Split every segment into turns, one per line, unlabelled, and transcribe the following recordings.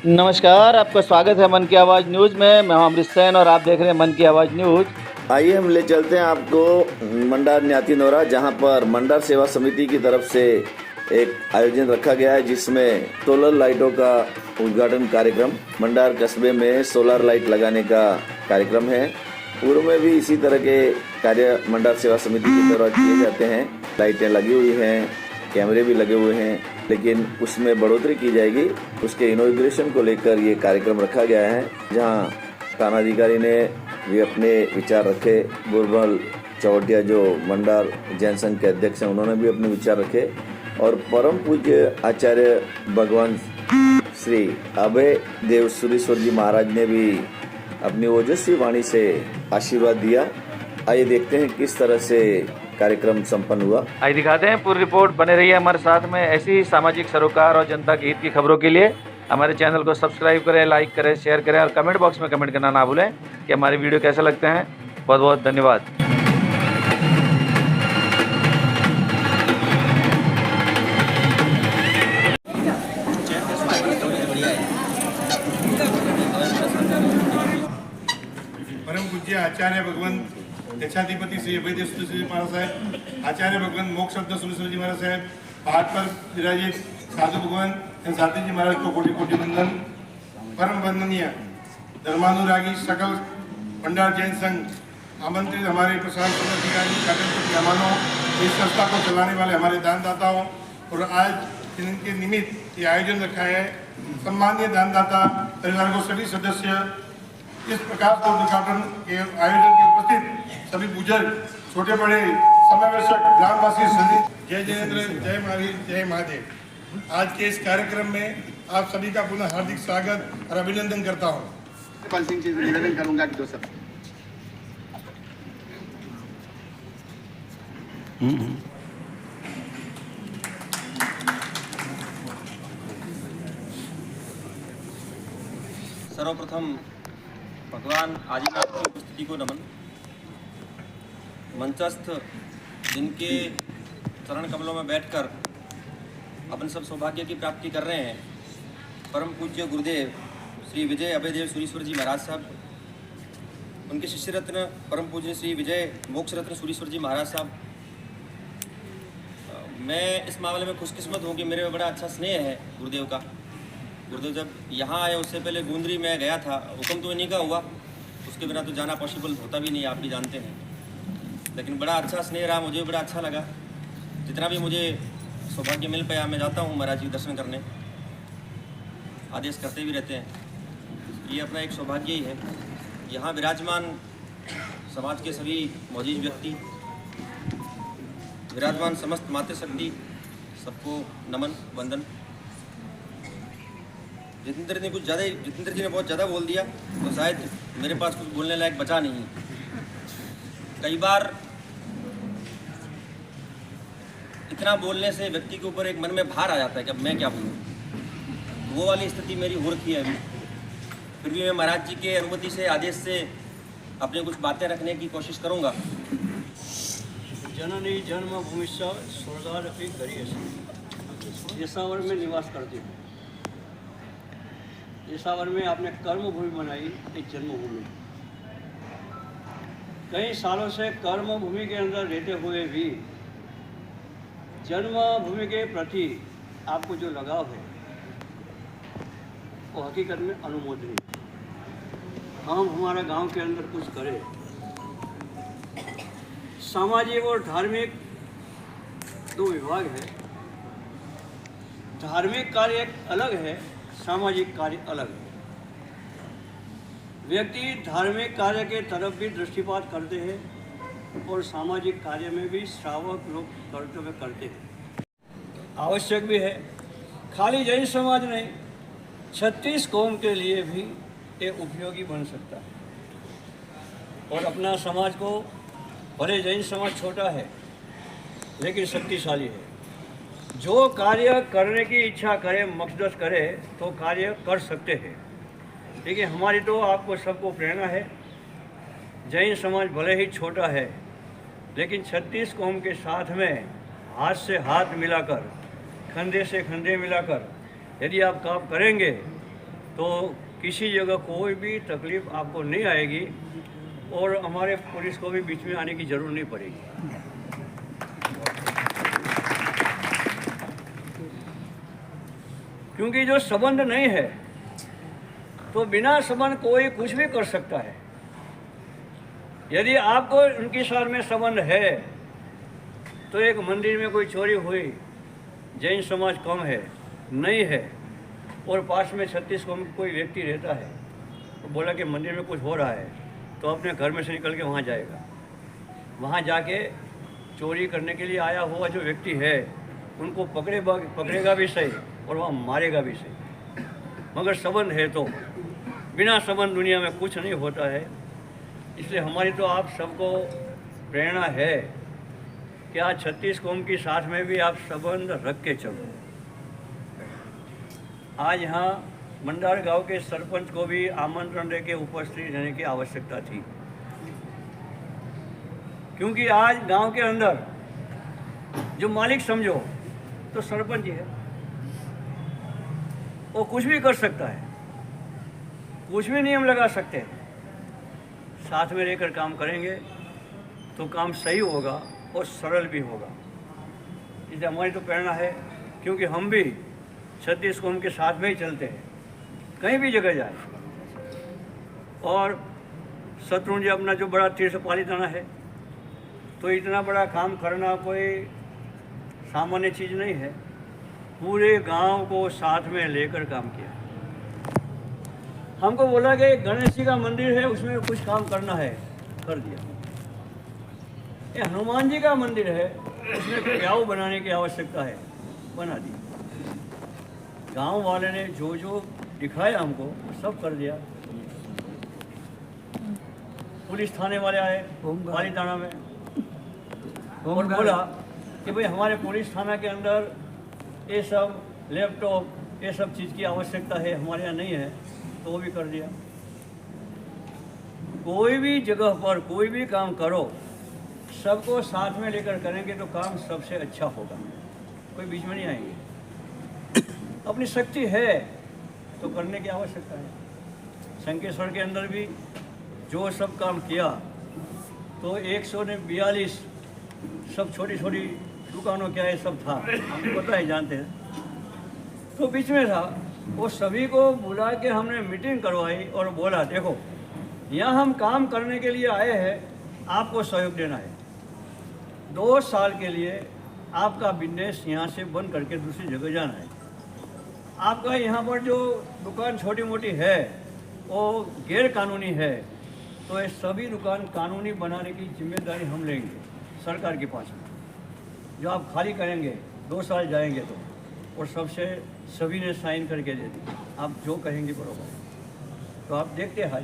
नमस्कार, आपका स्वागत है मन की आवाज़ न्यूज़ में। मैं हूं अमृत सैन और आप देख रहे हैं मन की आवाज़ न्यूज़।
आइए हम ले चलते हैं आपको मंडार न्याती नोरा, जहां पर मंडार सेवा समिति की तरफ से एक आयोजन रखा गया है, जिसमें सोलर लाइटों का उद्घाटन कार्यक्रम, मंडार कस्बे में सोलर लाइट लगाने का कार्यक्रम है। पूर्व में भी इसी तरह के कार्य मंडार सेवा समिति की तरफ किए जाते हैं। लाइटें लगी हुई हैं, कैमरे भी लगे हुए हैं, लेकिन उसमें बढ़ोतरी की जाएगी। उसके इनॉग्रेशन को लेकर ये कार्यक्रम रखा गया है, जहां थानाधिकारी ने भी अपने विचार रखे। बुरबल चौटिया जो मंडार जैन संघ के अध्यक्ष हैं, उन्होंने भी अपने विचार रखे और परम पूज्य आचार्य भगवान श्री अभय देव सुरीश्वर जी महाराज ने भी अपनी ओजस्वी वाणी से आशीर्वाद दिया। आइए देखते हैं किस तरह से कार्यक्रम संपन्न हुआ।
आइए दिखाते हैं पूरी रिपोर्ट। बने रहिए हमारे साथ में ऐसी ही सामाजिक सरोकार और जनता के हित की खबरों के लिए। हमारे चैनल को सब्सक्राइब करें, लाइक करें, शेयर करें और कमेंट बॉक्स में कमेंट करना ना भूलें कि हमारे वीडियो कैसे लगते हैं। बहुत बहुत धन्यवाद।
परम पूज्य आचार्य भगवंत देशाधिपति श्री अभयदेव सुरेश्वर जी महाराज साहेब, आचार्य भगवंत मोक्ष शब्द सुरेश्वर जी महाराज साहेब, पहाड़ पर विराजित साधु भगवान एवं साथी जी महाराज को कोटि कोटि वंदन। परम वंदनीय धर्मानुरागी सकल मंडार जैन संघ आमंत्रित हमारे प्रशासन अधिकारी, मेहमानों, इस संस्था को चलाने वाले हमारे दानदाताओं और आज इनके निमित्त ये आयोजन रखा है। सम्मानीय दानदाता परिवार को सभी सदस्य, इस प्रकार को उद्घाटन के आयोजन के उपस्थित सभी बुजुर्ग, छोटे बड़े, समवयस्क, ग्रामवासी सभी, जय जिनेन्द्र, जय महावीर, जय महादेव। आज के इस कार्यक्रम में आप सभी का पुनः हार्दिक स्वागत और अभिनंदन करता हूँ।
पाल सिंह जी से निवेदन करूंगा कि दो सब
सर्वप्रथम भगवान आदिनाथ की उपस्थिति को नमन। मंचस्थ जिनके चरण कमलों में बैठकर अपन सब सौभाग्य की प्राप्ति कर रहे हैं, परम पूज्य गुरुदेव श्री विजय अभयदेव सुरीश्वर जी महाराज साहब, उनके शिष्य रत्न परम पूज्य श्री विजय मोक्ष रत्न सुरीश्वर जी महाराज साहब। मैं इस मामले में खुशकिस्मत हूँ कि मेरे में बड़ा अच्छा स्नेह है गुरुदेव का। गुरुदेव जब यहाँ आए उससे पहले गोंदरी में गया था, हुक्म तो इन्हीं का हुआ, उसके बिना तो जाना पॉसिबल होता भी नहीं, आप भी जानते हैं। लेकिन बड़ा अच्छा स्नेह रहा, मुझे बड़ा अच्छा लगा। जितना भी मुझे सौभाग्य मिल पाया, मैं जाता हूँ महाराज जी दर्शन करने, आदेश करते भी रहते हैं। ये अपना एक सौभाग्य ही है। यहाँ विराजमान समाज के सभी मौजूद व्यक्ति, विराजमान समस्त मातृशक्ति, सबको नमन वंदन। जितेंद्र जी ने बहुत ज़्यादा बोल दिया, तो शायद मेरे पास कुछ बोलने लायक बचा नहीं। कई बार इतना बोलने से व्यक्ति के ऊपर एक मन में भार आ जाता है कि अब मैं क्या बोलूँ। वो वाली स्थिति मेरी हो रखी है अभी। फिर भी मैं महाराज जी के अनुमति से, आदेश से अपने कुछ बातें रखने की कोशिश करूँगा।
जननी जन्मभूमि स्वर्गादपि गरीयसी। पेशावर में निवास करती हूँ। पेशावर में आपने कर्मभूमि बनाई, एक जन्मभूमि। कई सालों से कर्मभूमि के अंदर रहते हुए भी जन्मभूमि के प्रति आपको जो लगाव है वो हकीकत में अनुमोदनीय। हम हमारा गांव के अंदर कुछ करें, सामाजिक और धार्मिक दो विभाग है। धार्मिक कार्य एक अलग है, सामाजिक कार्य अलग है। व्यक्ति धार्मिक कार्य के तरफ भी दृष्टिपात करते हैं और सामाजिक कार्य में भी श्रावक लोग कर्तव्य करते हैं। आवश्यक भी है। खाली जैन समाज नहीं, 36 कौम के लिए भी ये उपयोगी बन सकता है। और अपना समाज को, भले जैन समाज छोटा है लेकिन शक्तिशाली है। जो कार्य करने की इच्छा करे, मकसद करे तो कार्य कर सकते हैं। देखिए, हमारी तो आपको सबको प्रेरणा है। जैन समाज भले ही छोटा है लेकिन 36 कौम के साथ में हाथ से हाथ मिलाकर, कंधे से कंधे मिलाकर यदि आप काम करेंगे तो किसी जगह कोई भी तकलीफ आपको नहीं आएगी और हमारे पुलिस को भी बीच में आने की ज़रूरत नहीं पड़ेगी। क्योंकि जो संबंध नहीं है तो बिना संबंध कोई कुछ भी कर सकता है। यदि आपको उनके साथ में संबंध है तो एक मंदिर में कोई चोरी हुई, जैन समाज कम है, नहीं है, और पास में 36 कौम कोई व्यक्ति रहता है तो बोला कि मंदिर में कुछ हो रहा है, तो अपने घर में से निकल के वहाँ जाएगा। वहाँ जाके चोरी करने के लिए आया हुआ जो व्यक्ति है उनको पकड़ेगा भी सही और वहाँ मारेगा भी सही। मगर संबंध है तो बिना संबंध दुनिया में कुछ नहीं होता है। इसलिए हमारी तो आप सबको प्रेरणा है कि आज 36 कौम के साथ में भी आप संबंध रख के चलो। आज यहाँ मंडार गांव के सरपंच को भी आमंत्रण दे के उपस्थित रहने की आवश्यकता थी, क्योंकि आज गांव के अंदर जो मालिक समझो तो सरपंच ही है। वो कुछ भी कर सकता है, कुछ भी नियम लगा सकते हैं। साथ में रहकर काम करेंगे तो काम सही होगा और सरल भी होगा। इसलिए हमारी तो प्रेरणा है, क्योंकि हम भी 36 कौम के साथ में ही चलते हैं, कहीं भी जगह जाए। और शत्रुंज जी अपना जो बड़ा तीर्थ पालिताना है, तो इतना बड़ा काम करना कोई सामान्य चीज़ नहीं है। पूरे गांव को साथ में लेकर काम किया। हमको बोला कि गणेश जी का मंदिर है, उसमें कुछ काम करना है, कर दिया। ये हनुमान जी का मंदिर है, उसमें प्याऊ बनाने की आवश्यकता है, बना दी। गांव वाले ने जो जो दिखाया हमको सब कर दिया। पुलिस थाने वाले आए पालीताना में और बोला कि भाई हमारे पुलिस थाना के अंदर ये सब लैपटॉप, ये सब चीज़ की आवश्यकता है, हमारे यहाँ नहीं है, तो वो भी कर दिया। कोई भी जगह पर कोई भी काम करो, सबको साथ में लेकर करेंगे तो काम सबसे अच्छा होगा, कोई बीच में नहीं आएंगे। अपनी शक्ति है तो करने की आवश्यकता है। शंकेश्वर के अंदर भी जो सब काम किया तो 142 सब छोटी छोटी दुकानों क्या है सब था, आपको पता है, जानते हैं। तो बीच में था, वो सभी को बुला के हमने मीटिंग करवाई और बोला देखो यहाँ हम काम करने के लिए आए हैं, आपको सहयोग देना है। 2 साल के लिए आपका बिजनेस यहाँ से बंद करके दूसरी जगह जाना है। आपका यहाँ पर जो दुकान छोटी मोटी है वो गैर कानूनी है, तो ये सभी दुकान कानूनी बनाने की जिम्मेदारी हम लेंगे सरकार के पास में। जो आप खाली करेंगे 2 साल जाएंगे तो, और सबसे सभी ने साइन करके दे दी, आप जो कहेंगे बरोबर। तो आप देखते हैं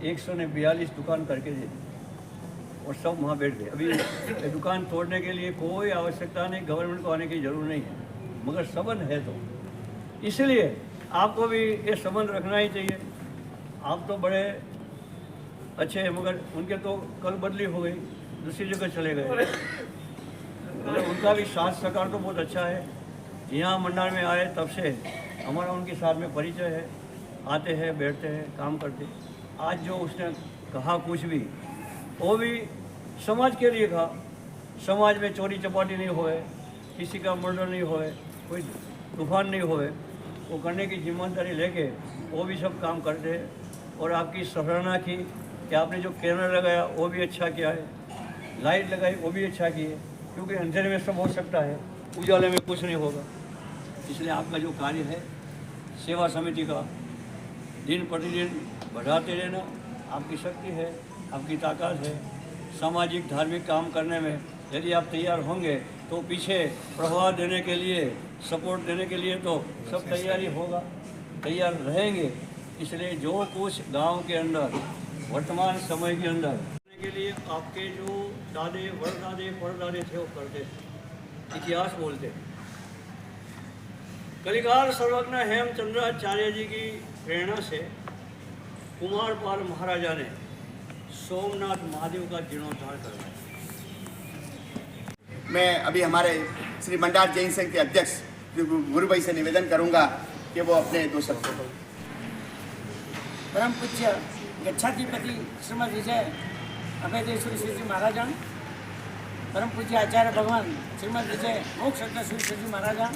142 दुकान करके दे दी और सब वहाँ बैठ गए। अभी ये दुकान तोड़ने के लिए कोई आवश्यकता नहीं, गवर्नमेंट को आने की ज़रूरत नहीं है, मगर संबंध है तो इसलिए आपको भी ये संबंध रखना ही चाहिए। आप तो बड़े अच्छे हैं, मगर उनके तो कल बदली हो गई, दूसरी जगह चले गए। मतलब उनका भी साथ सहकार तो बहुत अच्छा है। यहाँ मंडार में आए तब से हमारा उनके साथ में परिचय है, आते हैं, बैठते हैं, काम करते। आज जो उसने कहा कुछ भी, वो भी समाज के लिए कहा। समाज में चोरी चपाटी नहीं होए, किसी का मर्डर नहीं होए, कोई तूफान नहीं होए, वो करने की जिम्मेदारी लेके वो भी सब काम करते हैं। और आपकी सराहना की कि आपने जो कैमरा लगाया वो भी अच्छा किया है, लाइट लगाई वो भी अच्छा की है, क्योंकि अंधेरे में सब हो सकता है, उजाले में कुछ नहीं होगा। इसलिए आपका जो कार्य है सेवा समिति का, दिन प्रतिदिन बढ़ाते रहना आपकी शक्ति है, आपकी ताकत है। सामाजिक धार्मिक काम करने में यदि आप तैयार होंगे तो पीछे प्रभाव देने के लिए, सपोर्ट देने के लिए तो सब तैयारी होगा, तैयार रहेंगे। इसलिए जो कुछ गांव के अंदर वर्तमान समय के अंदर के लिए आपके जो दादे वरदादे परदादे थे वो करते थे, इतिहास बोलते। कलिकाल सर्वज्ञ हेमचंद्राचार्य जी की प्रेरणा से कुमारपाल महाराजा ने सोमनाथ महादेव का जीर्णोद्धार करवाया।
मैं अभी हमारे श्री मंडार जैन संघ के अध्यक्ष गुरु भाई से निवेदन करूंगा कि वो अपने 2 शब्द
परम पूज्य गच्छाधिपति श्रीमद विजय अभयदेश्वरी श्री महाराजा, परम पूज्य आचार्य भगवान श्रीमद विजय मोक्ष श्री महाराजा,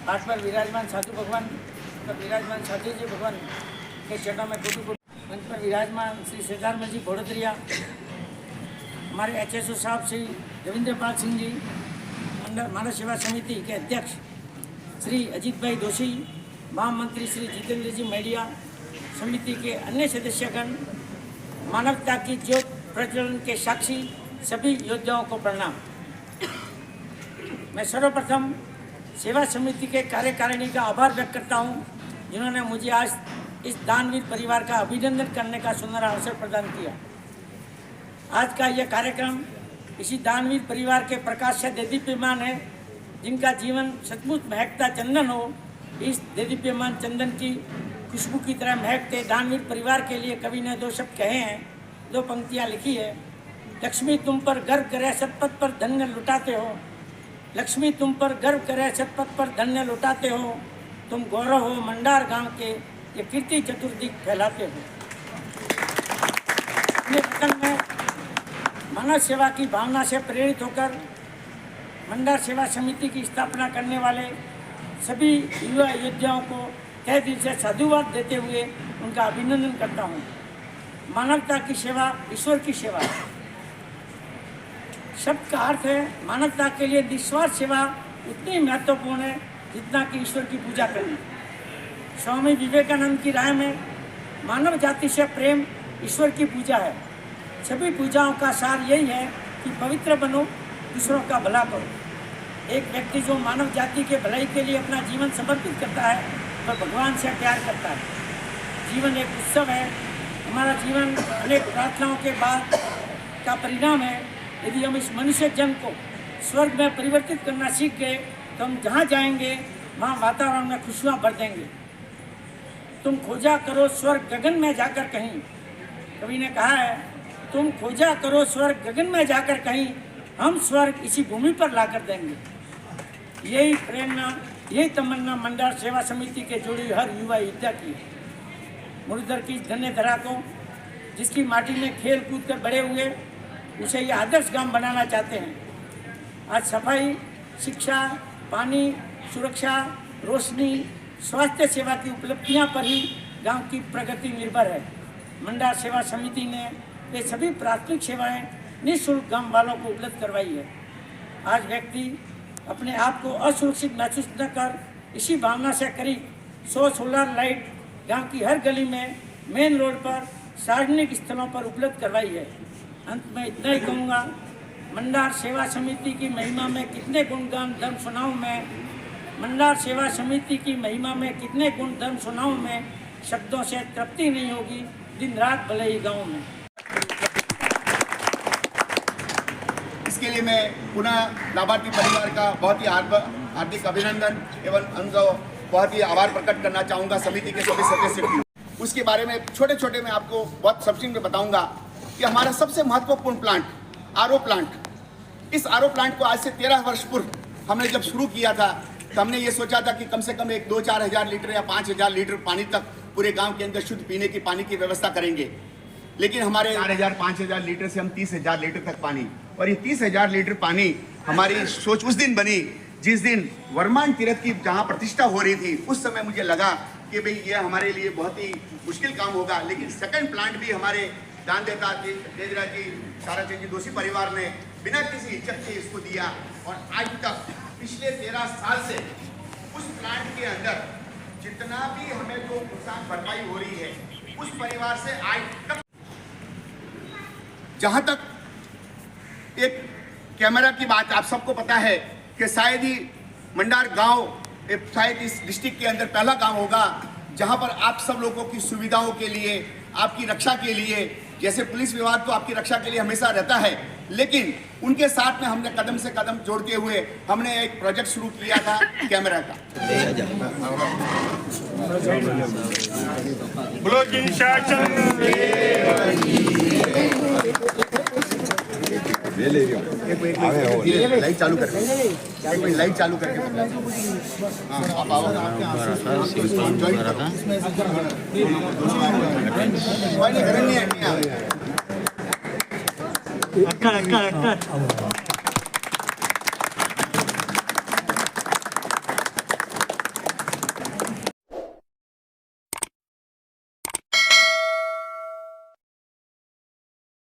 पाठ पर विराजमान साधु भगवान पर विराजमान साधु जी भगवान के चरणों में कोटि कोटि, मंच पर विराजमान श्री सिद्धार्थ जी भोड़दरिया, हमारे HSO साहब श्री रविंद्र पाल सिंह जी, मानव सेवा समिति के अध्यक्ष श्री अजीत भाई दोषी, महामंत्री श्री जितेंद्र जी मेडिया, समिति के अन्य सदस्यगण, मानवता की ज्योत प्रज्वलन के साक्षी सभी योद्धाओं को प्रणाम। मैं सर्वप्रथम सेवा समिति के कार्यकारिणी का आभार व्यक्त करता हूं, जिन्होंने मुझे आज इस दानवीर परिवार का अभिनंदन करने का सुनहरा अवसर प्रदान किया। आज का यह कार्यक्रम इसी दानवीर परिवार के प्रकाश से देदीप्यमान है, जिनका जीवन सचमुच महकता चंदन हो। इस देदीप्यमान चंदन की खुशबू की तरह महकते दानवीर परिवार के लिए कवि ने 2 शब्द कहे हैं, 2 पंक्तियाँ लिखी है। लक्ष्मी तुम पर गर्व करे सतपथ पर धन्य लुटाते हो, लक्ष्मी तुम पर गर्व करे सतपथ पर धन्य लुटाते हो, तुम गौरव हो मंडार गांव के, ये कीर्ति चतुर्दिक फैलाते हो। अपने वतन में मानव सेवा की भावना से प्रेरित होकर मंडार सेवा समिति की स्थापना करने वाले सभी युवा योद्धाओं को तहे दिल से साधुवाद देते हुए उनका अभिनंदन करता हूँ। मानवता की सेवा ईश्वर की सेवा है। शब्द का अर्थ है मानवता के लिए निस्वार्थ सेवा उतनी महत्वपूर्ण है जितना कि ईश्वर की पूजा करना। स्वामी विवेकानंद की राय में मानव जाति से प्रेम ईश्वर की पूजा है। सभी पूजाओं का सार यही है कि पवित्र बनो, दूसरों का भला करो। एक व्यक्ति जो मानव जाति के भलाई के लिए अपना जीवन समर्पित करता है वह भगवान से प्यार करता है। जीवन एक उत्सव है। हमारा जीवन अनेक प्रार्थनाओं के बाद का परिणाम है। यदि हम इस मनुष्य जन्म को स्वर्ग में परिवर्तित करना सीख गए तो हम जहाँ जाएंगे वहाँ वातावरण में खुशियाँ भर देंगे। तुम खोजा करो स्वर्ग गगन में जाकर कहीं, कवि ने कहा है, तुम खोजा करो स्वर्ग गगन में जाकर कहीं, हम स्वर्ग इसी भूमि पर ला कर देंगे। यही प्रेरणा, यही तमन्ना मंडार सेवा समिति के जुड़ी हर युवा योद्धा की है। मुरदर की धन्य धरा को जिसकी माटी में खेल कूद कर बड़े हुए, उसे ये आदर्श गांव बनाना चाहते हैं। आज सफाई, शिक्षा, पानी, सुरक्षा, रोशनी, स्वास्थ्य सेवा की उपलब्धियां पर ही गांव की प्रगति निर्भर है। मंडार सेवा समिति ने ये सभी प्राथमिक सेवाएं निःशुल्क गांव वालों को उपलब्ध करवाई है। आज व्यक्ति अपने आप को असुरक्षित महसूस न कर इसी भावना से करीब 100 सोलर लाइट गांव की हर गली में, मेन रोड पर, सार्वजनिक स्थलों पर उपलब्ध करवाई है। अंत में इतना ही कहूँगा, मंडार सेवा समिति की महिमा में कितने गुणगान धर्म सुनाऊँ मैं, मंडार सेवा समिति की महिमा में कितने गुण धर्म सुनाऊँ मैं, शब्दों से तृप्ति नहीं होगी, दिन रात भले ही गाँव में।
इसके लिए मैं पुनः लाभार्थी परिवार का बहुत ही हार्दिक अभिनंदन एवं उनका बहुत ही आभार प्रकट करना चाहूँगा समिति के सभी सदस्यों की। उसके बारे में छोटे छोटे मैं आपको बहुत संक्षिप्त में बताऊँगा कि हमारा सबसे महत्वपूर्ण प्लांट आरओ प्लांट, इस आरओ प्लांट को आज से 13 वर्ष पूर्व हमने जब शुरू किया था तो हमने ये सोचा था कि कम से कम एक 2-4 हज़ार लीटर या 5,000 लीटर पानी तक पूरे गांव के अंदर शुद्ध पीने की पानी की व्यवस्था करेंगे। लेकिन हमारे 4,000-5,000 लीटर से हम 30,000 लीटर तक पानी, और ये 30,000 लीटर पानी हमारी सोच उस दिन बनी जिस दिन वर्मान तीर्थ की जहाँ प्रतिष्ठा हो रही थी। उस समय मुझे लगा कि भाई ये हमारे लिए बहुत ही मुश्किल काम होगा, लेकिन सेकंड प्लांट भी हमारे दानदेता जी, तेजरा जी, ताराचंद जी दोषी परिवार ने बिना किसी हिचक के इसको दिया। और आज तक पिछले 13 साल से उस प्लांट के अंदर जितना भी हमें जो नुकसान भरपाई हो रही है उस परिवार से आज तक, जहां तक एक कैमरा की बात, आप सबको पता है कि शायद ही मंडार गांव शायद इस डिस्ट्रिक्ट के अंदर पहला गांव होगा जहां पर आप सब लोगों की सुविधाओं के लिए, आपकी रक्षा के लिए, जैसे पुलिस विभाग तो आपकी रक्षा के लिए हमेशा रहता है, लेकिन उनके साथ में हमने कदम से कदम जोड़ते हुए हमने एक प्रोजेक्ट शुरू किया था कैमरा का।
बोलो जिन शासन
लाइट चालू करके एक मिनट लाइट चालू करके हाँ आप आओ
अक्का